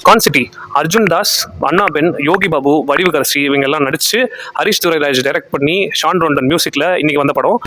கான்சிட்டி அர்ஜுன் தாஸ், அண்ணா pen, Yogi Babu, Vadivukkarasi இவங்க எல்லாம் நடிச்சு ஹரிஷ் துரைராஜ் டைரக்ட் பண்ணி ஷான் ரோண்டன் மியூசிக்ல இன்னைக்கு வந்த படம்.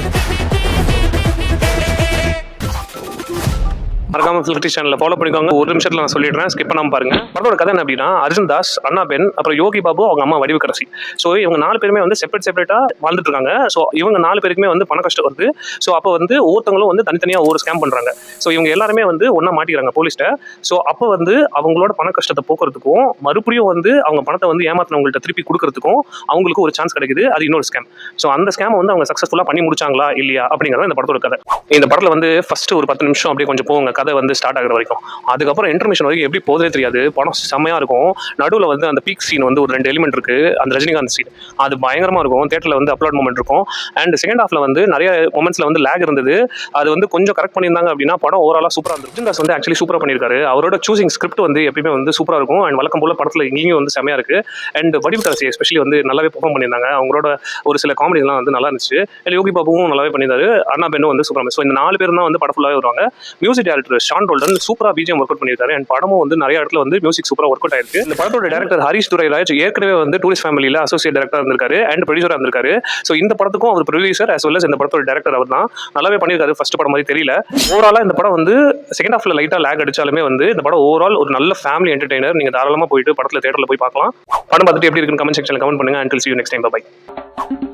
மறக்காம ஃபிலிம் சேனலில் ஃபாலோ பண்ணிக்கோங்க. ஒரு நிமிஷத்தில் நான் சொல்லிடுறேன், ஸ்கிப் பண்ணாமல் பாருங்க. படத்தோட கதை என்ன அப்படின்னா, அர்ஜுன் தாஸ், அண்ணா பென், அப்புறம் யோகி பாபு, அவங்க அம்மா வடிவுகரசி. ஸோ இவங்க 4 பேருமே வந்து செப்பரேட்டாக வாழ்ந்துட்டு இருக்காங்க. ஸோ இவங்க 4 பேருக்குமே வந்து பண கஷ்டம் வருது. ஸோ அப்போ வந்து ஒவ்வொருத்தவங்களும் வந்து தனித்தனியாக ஒரு ஸ்கேம் பண்ணுறாங்க. ஸோ இவங்க எல்லாருமே வந்து ஒன்றா மாட்டிக்கிறாங்க போலீஸ்ட்ட. ஸோ அப்போ வந்து அவங்களோட பண கஷ்டத்தை போக்குறதுக்கும் மறுபடியும் வந்து அவங்க பணத்தை வந்து ஏமாத்தினவங்கள்ட்ட திருப்பி கொடுக்கறதுக்கும் அவங்களுக்கு ஒரு சான்ஸ் கிடைக்குது. அது இன்னொரு ஸ்கேம். ஸோ அந்த ஸ்கேம் வந்து அவங்க சக்ஸஸ்ஃபுல்லாக பண்ணி முடிச்சாங்களா இல்லையா அப்படிங்கிறத இந்த படத்தோட கதை. இந்த படத்தில் வந்து ஃபர்ஸ்ட் ஒரு 10 நிமிஷம் அப்படியே கொஞ்சம் போங்க, கதை வந்து ஸ்டார்ட் ஆகிற வரைக்கும். அதுக்கப்புறம் இன்டர்மிஷன் வரைக்கும் எப்படி போதே தெரியாது. படம் செம்மையாக இருக்கும். நடுவில் வந்து அந்த பீக் சீன் வந்து ஒரு 2 எலிமெண்ட் இருக்கு. அந்த ரஜினிகாந்த் சீன் அது பயங்கரமாக இருக்கும். தியேட்டரில் வந்து அப்லோட் மூமெண்ட் இருக்கும். அண்ட் செகண்ட் ஹாஃப்ல வந்து நிறைய மொமெண்ட்ஸ்ல வந்து லேக் இருந்தது. அது வந்து கொஞ்சம் கரெக்ட் பண்ணியிருந்தாங்க அப்படின்னா படம் ஓவராலாக சூப்பராக இருந்துச்சு. தாஸ் வந்து ஆக்சுவலி சூப்பராக பண்ணியிருக்காரு. அவரோட சூசிங் ஸ்கிரிப்ட் வந்து எப்பயுமே வந்து சூப்பராக இருக்கும். அண்ட் வழக்கம் போல படத்தில் இங்கேயும் வந்து செம்மையாக இருக்கு. அண்ட் வடிவுகரசி எஸ்பெஷலி வந்து நல்லாவே பெர்ஃபார்ம் பண்ணியிருந்தாங்க. அவங்களோட ஒரு சில காமெடிலாம் வந்து நல்லா இருந்துச்சு. யோகி பாபுவும் நல்லாவே பண்ணியிருந்தாரு. அண்ணா பெண்ணும் வந்து சூப்பராக. ஸோ இந்த 4 பேர் தான் வந்து படம் ஃபுல்லாகவே வருவாங்க. மியூசிக் டைரக்டர் ஷான் ரோல்டன் சூப்பராக பிஜிஎம் ஒர்க் அவுட் பண்ணியிருக்காரு. அண்ட் படமும் வந்து நிறைய இடத்துல வந்து மியூசிக் சூப்பராக ஒர்க் அவுட் ஆயிருக்கு. இந்த படத்தோட டைரக்டர் ஹரிஷ் துரைராஜ் ஏற்கனவே வந்து டூரிஸ்ட் ஃபேமிலியில் அசோசியேட் டைரக்டர் இருந்திருக்காரு அண்ட் ப்ரொடியூசராக இருந்திருக்காரு. ஸோ இந்த படத்துக்கும் அவர் ப்ரொடியூசர் as well as இந்த படத்தோட டைரக்டர் அவர் தான். நல்லாவே பண்ணியிருக்காரு. ஃபர்ஸ்ட் படம் மாதிரி தெரியல. ஓவராலாக இந்த படம் வந்து செகண்ட் ஹாஃப்ல லைட்டாக லேக் அடிச்சாலுமே வந்து இந்த படம் ஓவரால் ஒரு நல்ல ஃபேமிலி என்டர்டெய்னர். நீங்க தாராளமாக போயிட்டு படத்தில் தியேட்டரில் போய் பார்க்கலாம். படம் பார்த்துட்டு எப்படி இருக்குன்னு கமெண்ட் செக்ஷனில் கமெண்ட் பண்ணுங்க. until see you next time. Bye bye.